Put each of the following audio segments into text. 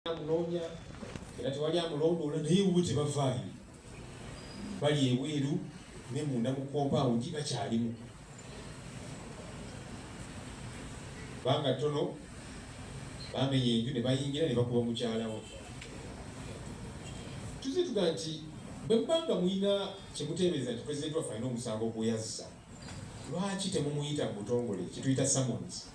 Munonya era tewali amulondoola naye bo tebavaayo, bali ebweru ne munda mu kompawundi bakyalimu. Banga ttono bamenya enju ne bayingira ne bakuba mukyalawo. Tuzze tuga nti bwe mubanga mulina kyemuteebereza nti pulezidenti waffe alina omusango gweyazza, lwaki temumuyita mu butongole kituyita summons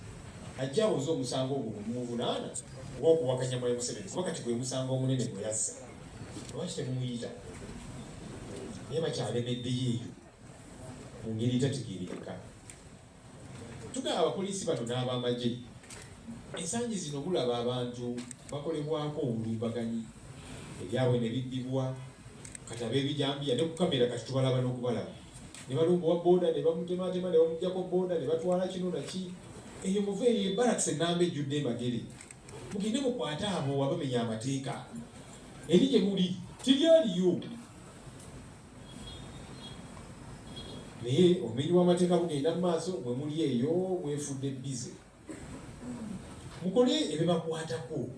ajja awoze omusango ogwo mumuvunaana ng'okuwakanya Mwai Museveni, kuba kati gwe musango omunene gwe yazza. Lwaki temumuyita? Naye bakyalemeddeyo eyo mu ngeri etategeerekeka. Tugaba abapoliisi bano n'abamagye, ensangi zino bulaba abantu bakolebwako obulumbaganyi, ebyabwe ne biddibwa, kati ab'ebijambiya ne ku kamera kati tubalaba n'okubalaba. Ne balumba owa booda ne bamutematema ne bamuggyako booda ne batwala kino naki. Eyo muveeyo Barracks ennamba ejjudde emagere. Mugende mukwate abo abamenya amateeka. Eri gye muli tiryaliyo. Naye obumenyi bw'amateeka bugenda mu maaso, mwe muli eyo mwefudde bize. Mukole ebibakwatako.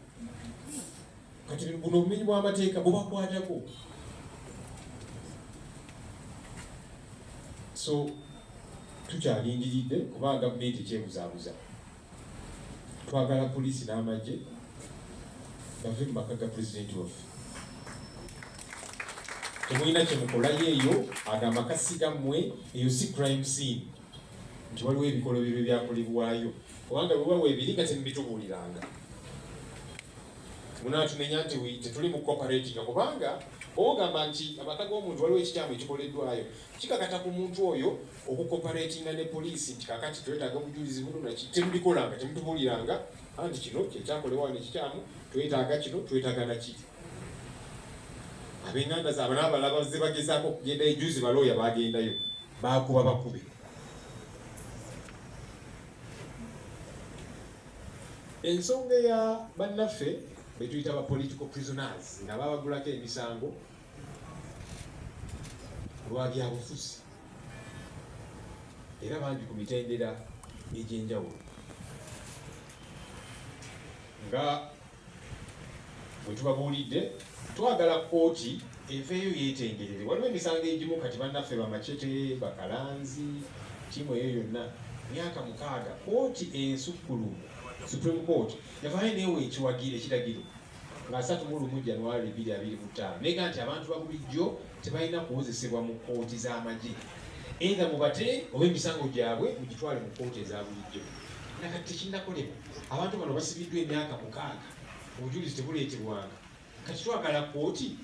Kati buno obumenyi bw'amateeka bubakwatako. So tukyalindiridde kuba gavumenti ekyebuzaabuza. Twagala poliisi n'amagye bave mu maka ga pulezidenti waffe. Temulina kyemukolayo eyo, agamba kasi gammwe eyo si crime scene, nti waliwo ebikolobero byakolebwayo, kubanga bwe waliwo ebiri nga temubitubuuliranga. Munaatumenya nti tetuli mu cooperating, kubanga ogamba nti amaka g'omuntu waliwo ekikyamu ekikoleddwayo, kikakata ku muntu oyo okukooperatinga ne poliisi nti kakati twetaaga obujulizi buno naki, temubikolanga, temutubuuliranga anti kino kyekyakolebwayo nekikyamu, twetaaga kino, twetaaga naki. Ab'enganda zaabwe n'abalala bazze bagezaako okugenda ejuzi, balooya bagendayo bakuba bakube. Ensonga eya bannaffe be tuyita ba political prisoners nga babagulako emisango lwa byabufuzi era bangi ku mitendera egy'enjawulo. Nga bwe tubabuulidde, twagala kkooti eveeyo yeetengerere. Waliwo emisango egimu kati bannaffe bamacete, bakalanzi, ttiimu eyo yonna myaka 6 kkooti ensukkulumu Supreme Court yavaayo neewe ekiragiro nga 31 January 2025 nega nti abantu babulijjo tebalina kuwozesebwa mu kkooti z'amagye, either mubate oba emisango gyabwe mugitwale mu kkooti eza bulijjo. Nakati tekinnakolebwa. Abantu bano basibiddwa emyaka 6, obujulizi tebuleetebwanga. Kati twagala kkooti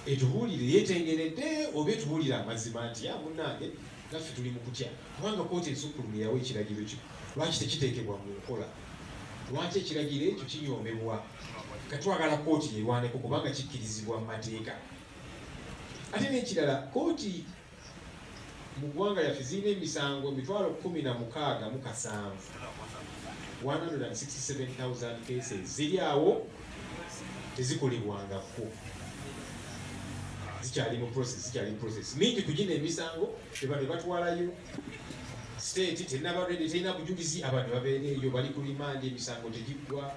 etubuulire yeetengeredde oba etubuulire amazima nti munnange naffe tuli mu kutya, kubanga kkooti ensukkulumu yawa ekiragiro kyo. Lwaki tekiteekebwa mu nkola? Lwaki ekiragiro ekyo kinyoomebwa? Katwagala kkooti yerwaneko kubanga kikkirizibwa mu mateeka. Ate n'ekirala, kkooti mu ggwanga yaffe zirina emisango 16,007, 167,000 cases ziri awo tezikolebwangako, zikyali mu process. Mingi kugina emisango ne batwalayo state tenaba ready, tena bujulizi, abantu babeera eyo bali ku rimandi, emisango tegiggwa.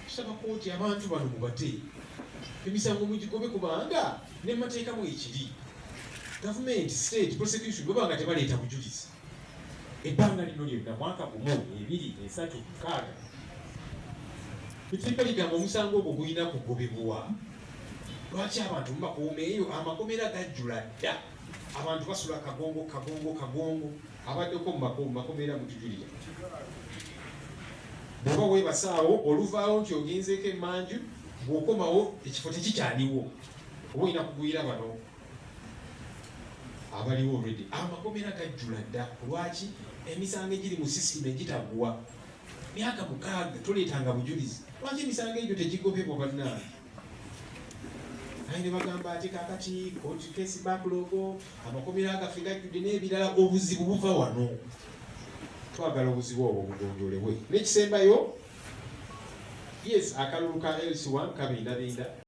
Tusaba kkooti abantu bano mubate emisango mugigobe, kubanga ne mateeka mu ekiri government, state, prosecution bwebanga tebaleeta bujulizi ebbanga lino lyonna mwaka 1, 2, 3, 6 ekirimba ligamba omusango ogwo gulina kugobebwa. Lwaki abantu mubakuumeeyo? Amakomera gajjula dda, abantu basula kagongo abaddeko mu makomera mutujulira. Bw'oba weebasaawo oluvaawo nti ogenzeeko emmanju, bw'okomawo ekifo tekikyaliwo, oba olina kugwira bano abaliwo already. Amakomera gajjula dda. Lwaki? Emisango egiri mu system egitaggwa. Myaka 6 toleetanga bujulizi. Lwaki emisango egyo tegigobebwa bannange? Ne bagamba ati kakati court case backlog, amakomera agaffe gajjudde n'ebirala. Obuzibu buva wano. Twagala obuzibu obwo bugonjoolebwe. N'ekisembayo, yes, akalulu ka LC1 kabindabinda.